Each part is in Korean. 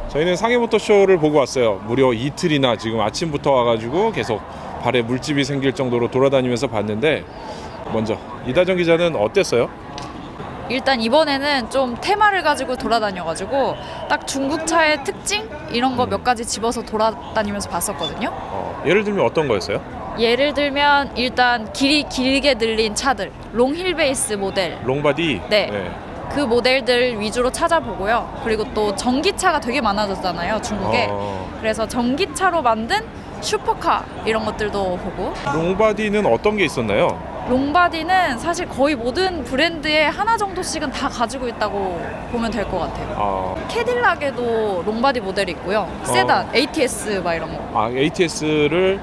저희는 상해모터쇼를 보고 왔어요. 무려 이틀이나 지금 아침부터 와가지고 계속 발에 물집이 생길 정도로 돌아다니면서 봤는데, 먼저 이다정 기자는 어땠어요? 일단 이번에는 좀 테마를 가지고 돌아다녀가지고 딱 중국차의 특징 이런 거 몇 가지 집어서 돌아다니면서 봤었거든요. 예를 들면 어떤 거였어요? 예를 들면 일단 길이 길게 늘린 차들, 롱힐 베이스 모델, 롱바디? 네. 그 모델들 위주로 찾아보고요. 그리고 또 전기차가 되게 많아졌잖아요, 중국에. 그래서 전기차로 만든 슈퍼카 이런 것들도 보고. 롱바디는 어떤 게 있었나요? 롱바디는 사실 거의 모든 브랜드에 하나 정도씩은 다 가지고 있다고 보면 될 것 같아요. 캐딜락에도 롱바디 모델이 있고요. 세단, ATS 막 이런 거. ATS를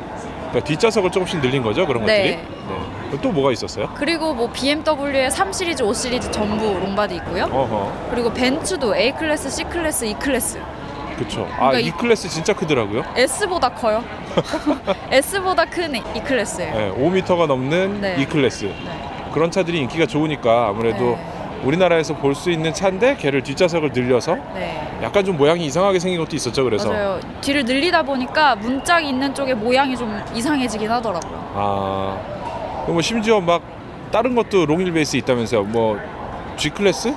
그러니까 뒷좌석을 조금씩 늘린 거죠, 그런 네. 것들이? 네. 또 뭐가 있었어요? 그리고 뭐 BMW의 3 시리즈, 5 시리즈 전부 롱바디 있고요. 그리고 벤츠도 A 클래스, C 클래스, E 클래스. 그쵸. 그러니까 E 클래스 진짜 크더라고요. S보다 커요. S보다 큰 E 클래스예요. 네, 5m가 넘는 네. E 클래스. 네. 그런 차들이 인기가 좋으니까 아무래도 우리나라에서 볼 수 있는 차인데 걔를 뒷좌석을 늘려서 네. 약간 좀 모양이 이상하게 생긴 것도 있었죠. 그래서 맞아요. 뒤를 늘리다 보니까 문짝이 있는 쪽에 모양이 좀 이상해지긴 하더라고요. 그럼 뭐 심지어 막 다른 것도 롱힐 베이스 있다면서요. 뭐 G 클래스?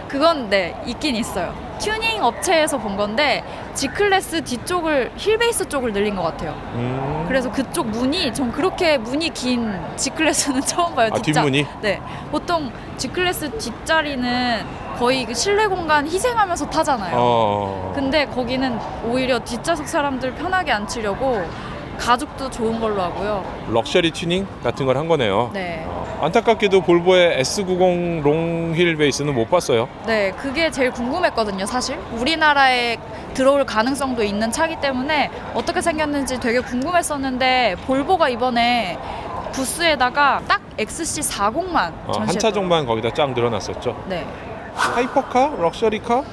그건 네 있긴 있어요. 튜닝 업체에서 본 건데 G 클래스 뒤쪽을 힐 베이스 쪽을 늘린 것 같아요. 그래서 그쪽 무늬 전 그렇게 무늬 긴 G 클래스는 처음 봐요. 뒷무늬? 네, 보통 G 클래스 뒷자리는 거의 그 실내 공간 희생하면서 타잖아요. 근데 거기는 오히려 뒷좌석 사람들 편하게 앉히려고 가죽도 좋은 걸로 하고요. 럭셔리 튜닝 같은 걸 한 거네요. 네. 안타깝게도 볼보의 S90 롱힐 베이스는 못 봤어요. 네, 그게 제일 궁금했거든요, 사실. 우리나라에 들어올 가능성도 있는 차기 때문에 어떻게 생겼는지 되게 궁금했었는데 볼보가 이번에 부스에다가 딱 XC40만 한 차종만 거기다 쫙 늘어났었죠. 네. 하이퍼카? 럭셔리카?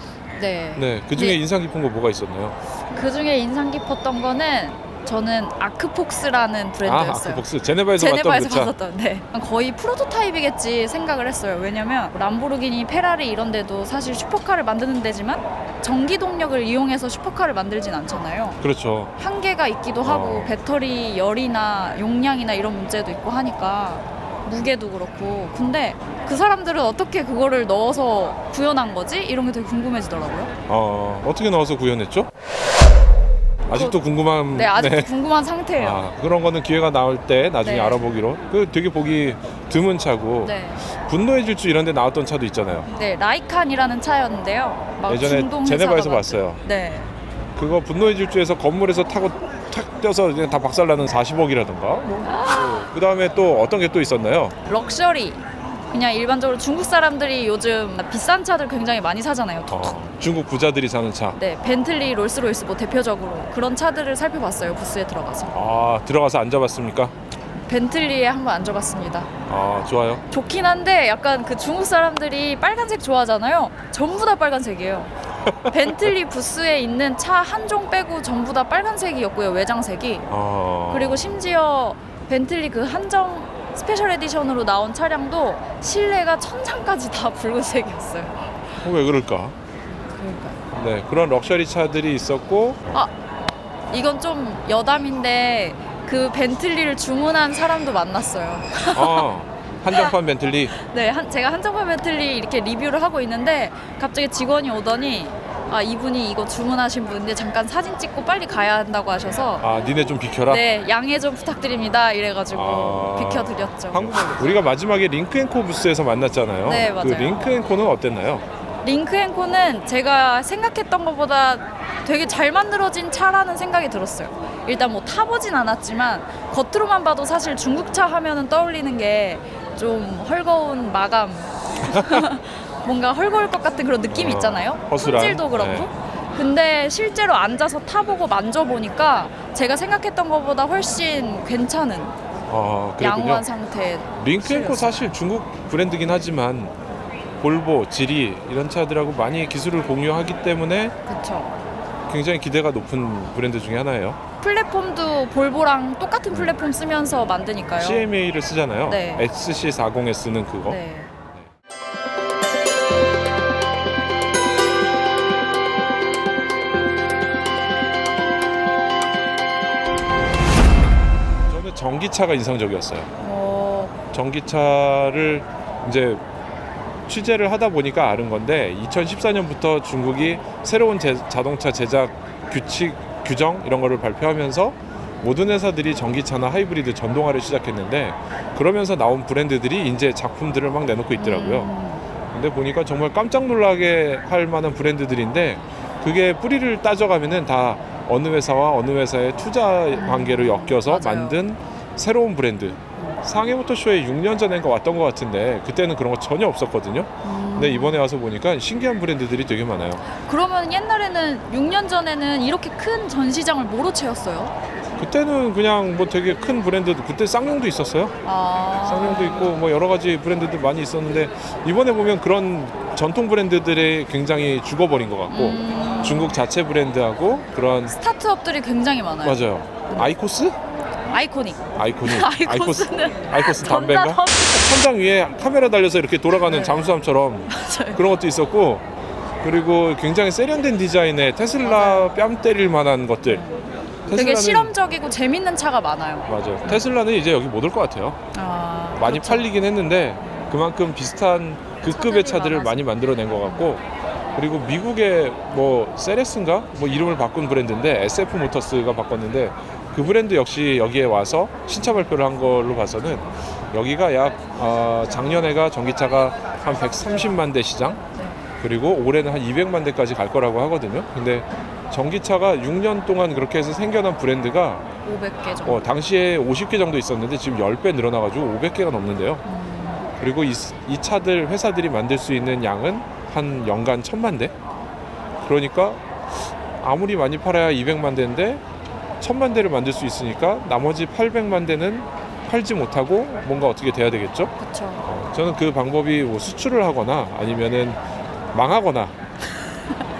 네. 네, 그중에 네. 인상 깊은 거 뭐가 있었나요? 그중에 인상 깊었던 거는 저는 아크폭스라는 브랜드였어요. 아크폭스. 제네바에서 봤던 그 차. 봤었던. 네. 거의 프로토타입이겠지 생각을 했어요. 왜냐면 람보르기니, 페라리 이런 데도 사실 슈퍼카를 만드는 데지만 전기 동력을 이용해서 슈퍼카를 만들진 않잖아요. 그렇죠. 한계가 있기도 하고 배터리 열이나 용량이나 이런 문제도 있고 하니까 무게도 그렇고. 근데 그 사람들은 어떻게 그거를 넣어서 구현한 거지? 이런 게 되게 궁금해지더라고요. 어떻게 넣어서 구현했죠? 아직도 궁금한. 네, 아직도 궁금한 상태예요. 그런 거는 기회가 나올 때 나중에 네. 알아보기로. 그 되게 보기 드문 차고. 네. 분노의 질주 이런 데 나왔던 차도 있잖아요. 네, 라이칸이라는 차였는데요. 막 예전에 중동 제네바에서 회사가 봤어요. 네. 그거 분노의 질주에서 건물에서 타고 탁 뛰어서 그냥 다 박살나는 40억이라던가. 그 다음에 또 어떤 게 또 있었나요? 럭셔리. 그냥 일반적으로 중국 사람들이 요즘 비싼 차들 굉장히 많이 사잖아요. 중국 부자들이 사는 차. 네, 벤틀리, 롤스로이스 뭐 대표적으로 그런 차들을 살펴봤어요. 부스에 들어가서. 들어가서 앉아봤습니까? 벤틀리에 한번 앉아봤습니다. 좋아요. 좋긴 한데 약간 그 중국 사람들이 빨간색 좋아하잖아요. 전부 다 빨간색이에요. 벤틀리 부스에 있는 차 한 종 빼고 전부 다 빨간색이었고요. 외장색이. 그리고 심지어 벤틀리 그 한정 스페셜 에디션으로 나온 차량도 실내가 천장까지 다 붉은색이었어요. 왜 그럴까? 그러니까요. 네, 그런 럭셔리 차들이 있었고. 이건 좀 여담인데 그 벤틀리를 주문한 사람도 만났어요. 한정판 벤틀리. 네, 제가 한정판 벤틀리 이렇게 리뷰를 하고 있는데 갑자기 직원이 오더니 이분이 이거 주문하신 분인데 잠깐 사진 찍고 빨리 가야 한다고 하셔서 니네 좀 비켜라? 네, 양해 좀 부탁드립니다 이래가지고 비켜드렸죠. 우리가 마지막에 링크앤코 부스에서 만났잖아요. 네, 맞아요. 그 링크앤코는 어땠나요? 링크앤코는 제가 생각했던 것보다 되게 잘 만들어진 차라는 생각이 들었어요. 일단 뭐 타보진 않았지만 겉으로만 봐도 사실 중국차 하면은 떠올리는 게 좀 헐거운 마감 뭔가 헐거울 것 같은 그런 느낌이 있잖아요. 허술한. 품질도 그렇고. 네. 근데 실제로 앉아서 타보고 만져보니까 제가 생각했던 것보다 훨씬 괜찮은 양호한 상태. 링크앤코 사실 중국 브랜드긴 하지만 볼보, 지리 이런 차들하고 많이 기술을 공유하기 때문에 그렇죠. 굉장히 기대가 높은 브랜드 중에 하나예요. 플랫폼도 볼보랑 똑같은 플랫폼 쓰면서 만드니까요. CMA를 쓰잖아요. 네. XC40S는 그거. 네. 전기차가 인상적이었어요. 전기차를 이제 취재를 하다 보니까 아는 건데 2014년부터 중국이 새로운 자동차 제작 규칙, 규정 이런 거를 발표하면서 모든 회사들이 전기차나 하이브리드 전동화를 시작했는데 그러면서 나온 브랜드들이 이제 작품들을 막 내놓고 있더라고요. 근데 보니까 정말 깜짝 놀라게 할 만한 브랜드들인데 그게 뿌리를 따져가면은 다 어느 회사와 어느 회사의 투자 관계로 엮여서 맞아요. 만든 새로운 브랜드. 상해 모터쇼에 6년 전인가 왔던 것 같은데 그때는 그런 거 전혀 없었거든요. 근데 이번에 와서 보니까 신기한 브랜드들이 되게 많아요. 그러면 옛날에는 6년 전에는 이렇게 큰 전시장을 뭐로 채웠어요? 그때는 그냥 뭐 되게 큰 브랜드, 그때 쌍용도 있었어요. 쌍용도 있고 뭐 여러 가지 브랜드들 많이 있었는데 이번에 보면 그런 전통 브랜드들이 굉장히 죽어버린 것 같고 중국 자체 브랜드하고 그런 스타트업들이 굉장히 많아요. 맞아요. 아이코스? 아이코닉. 아이코스 아이코스 담배인가? 천장 위에 카메라 달려서 이렇게 돌아가는 네. 잠수함처럼 맞아요. 그런 것도 있었고 그리고 굉장히 세련된 디자인의 테슬라 뺨 때릴 만한 것들. 되게 테슬라는- 실험적이고 재밌는 차가 많아요. 맞아요. 테슬라는 이제 여기 못 올 것 같아요. 많이 그렇죠. 팔리긴 했는데 그만큼 비슷한 그 급의 차들을 많아서. 많이 만들어낸 것 같고 그리고 미국의 뭐 세레스인가 뭐 이름을 바꾼 브랜드인데 SF 모터스가 바꿨는데 그 브랜드 역시 여기에 와서 신차 발표를 한 걸로 봐서는 여기가 작년에가 전기차가 한 130만 대 시장 그리고 올해는 한 200만 대까지 갈 거라고 하거든요. 근데 전기차가 6년 동안 그렇게 해서 생겨난 브랜드가 500개 정도. 당시에 50개 정도 있었는데 지금 10배 늘어나가지고 500개가 넘는데요. 그리고 이 차들 회사들이 만들 수 있는 양은 한 연간 1000만 대. 그러니까 아무리 많이 팔아야 200만 대인데 1000만 대를 만들 수 있으니까 나머지 800만 대는 팔지 못하고 뭔가 어떻게 돼야 되겠죠? 그렇죠. 저는 그 방법이 뭐 수출을 하거나 아니면은 망하거나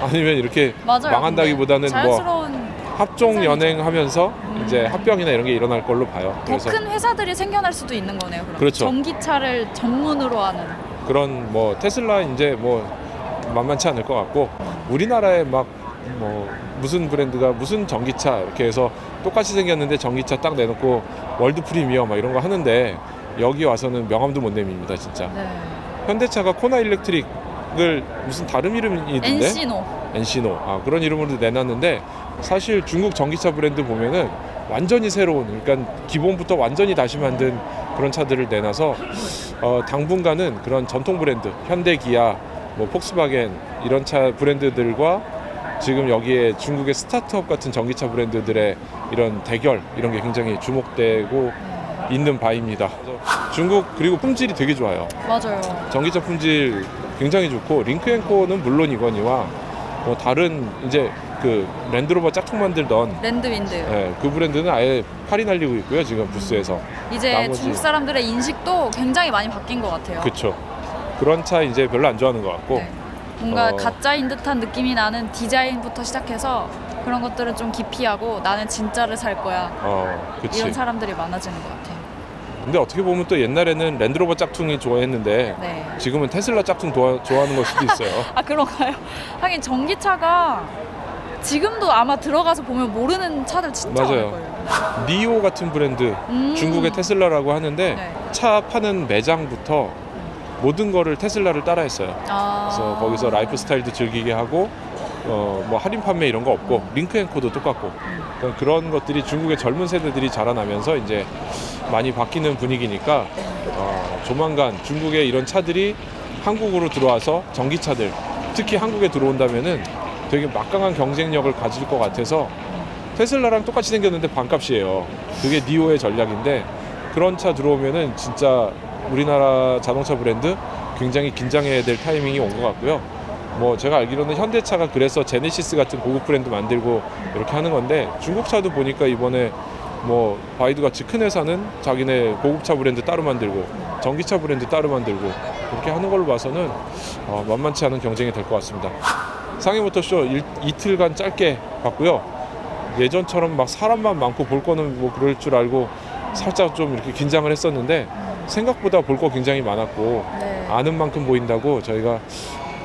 아니면 이렇게 맞아요. 망한다기보다는 근데 뭐 자연스러운 합종 연행하면서 이제 합병이나 이런 게 일어날 걸로 봐요. 더 큰 회사들이 생겨날 수도 있는 거네요. 그럼. 그렇죠. 전기차를 전문으로 하는. 그런 뭐 테슬라 이제 뭐 만만치 않을 것 같고 우리나라에 막 뭐 무슨 브랜드가 무슨 전기차 이렇게 해서 똑같이 생겼는데 전기차 딱 내놓고 월드 프리미어 막 이런 거 하는데 여기 와서는 명함도 못 내밉니다 진짜. 네. 현대차가 코나 일렉트릭을 무슨 다른 이름이던데 엔시노 그런 이름으로 내놨는데 사실 중국 전기차 브랜드 보면은 완전히 새로운 그러니까 기본부터 완전히 다시 만든 그런 차들을 내놔서 당분간은 그런 전통 브랜드 현대 기아 뭐 폭스바겐 이런 차 브랜드들과 지금 여기에 중국의 스타트업 같은 전기차 브랜드들의 이런 대결 이런 게 굉장히 주목되고 있는 바입니다. 중국 그리고 품질이 되게 좋아요. 맞아요. 전기차 품질 굉장히 좋고 링크앤코는 물론이거니와 뭐 다른 이제 그 랜드로버 짝퉁 만들던 랜드윈드. 그 브랜드는 아예 팔이 날리고 있고요 지금 부스에서. 이제 나머지- 중국 사람들의 인식도 굉장히 많이 바뀐 것 같아요. 그쵸. 그런 차 이제 별로 안 좋아하는 것 같고. 네. 뭔가 어. 가짜인 듯한 느낌이 나는 디자인부터 시작해서 그런 것들은 좀 기피하고 나는 진짜를 살 거야. 그치. 이런 사람들이 많아지는 것 같아요. 근데 어떻게 보면 또 옛날에는 랜드로버 짝퉁이 좋아했는데 네. 지금은 테슬라 짝퉁 좋아하는 걸 수도 있어요. 그런가요? 하긴 전기차가 지금도 아마 들어가서 보면 모르는 차들 진짜 맞아요. 많을 거예요. 니오 같은 브랜드 중국의 테슬라라고 하는데 네. 차 파는 매장부터 모든 거를 테슬라를 따라했어요. 그래서 거기서 라이프 스타일도 즐기게 하고 뭐 할인 판매 이런 거 없고 링크앤코도 똑같고 그러니까 그런 것들이 중국의 젊은 세대들이 자라나면서 이제 많이 바뀌는 분위기니까 조만간 중국의 이런 차들이 한국으로 들어와서 전기차들 특히 한국에 들어온다면은 되게 막강한 경쟁력을 가질 것 같아서 테슬라랑 똑같이 생겼는데 반값이에요. 그게 니오의 전략인데 그런 차 들어오면은 진짜 우리나라 자동차 브랜드 굉장히 긴장해야 될 타이밍이 온 것 같고요. 뭐 제가 알기로는 현대차가 그래서 제네시스 같은 고급 브랜드 만들고 이렇게 하는 건데 중국 차도 보니까 이번에 뭐 바이두 같이 큰 회사는 자기네 고급차 브랜드 따로 만들고 전기차 브랜드 따로 만들고 그렇게 하는 걸로 봐서는 만만치 않은 경쟁이 될 것 같습니다. 상해 모터쇼 이틀간 짧게 봤고요. 예전처럼 막 사람만 많고 볼 거는 뭐 그럴 줄 알고 살짝 좀 이렇게 긴장을 했었는데 생각보다 볼 거 굉장히 많았고 네. 아는 만큼 보인다고 저희가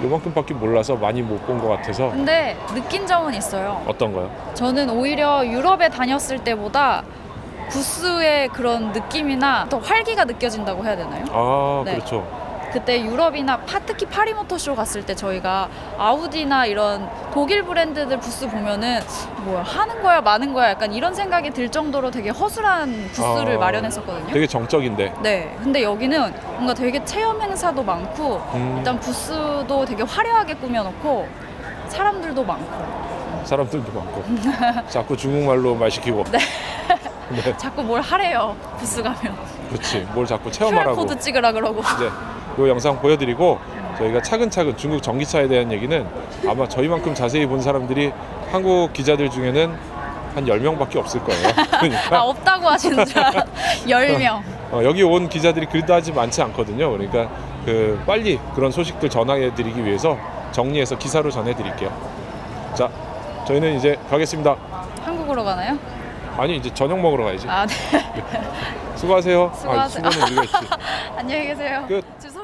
요만큼밖에 몰라서 많이 못 본 것 같아서. 근데 느낀 점은 있어요. 어떤 거요? 저는 오히려 유럽에 다녔을 때보다 부스의 그런 느낌이나 더 활기가 느껴진다고 해야 되나요? 아, 네. 그렇죠. 그때 유럽이나 특히 파리 모터쇼 갔을 때 저희가 아우디나 이런 독일 브랜드들 부스 보면은 뭐야 하는 거야 마는 거야 약간 이런 생각이 들 정도로 되게 허술한 부스를 마련했었거든요. 되게 정적인데. 네, 근데 여기는 뭔가 되게 체험 행사도 많고 일단 부스도 되게 화려하게 꾸며놓고 사람들도 많고 사람들도 많고 자꾸 중국말로 말 시키고. 네. 네. 자꾸 뭘 하래요 부스 가면. 그렇지. 뭘 자꾸 체험하라고. QR코드 찍으라 그러고. 이제 이 영상 보여드리고 저희가 차근차근 중국 전기차에 대한 얘기는 아마 저희만큼 자세히 본 사람들이 한국 기자들 중에는 한 10명밖에 없을 거예요. 그러니까 없다고 하시는 줄 알아. 10명. 여기 온 기자들이 그다지 많지 않거든요. 그러니까 빨리 그런 소식들 전해드리기 위해서 정리해서 기사로 전해드릴게요. 자, 저희는 이제 가겠습니다. 한국으로 가나요? 아니, 이제 저녁 먹으러 가야지. 아, 네. 수고하세요. 수고하세요. 수고는 우리가 있지. 안녕히 계세요. 끝. 지금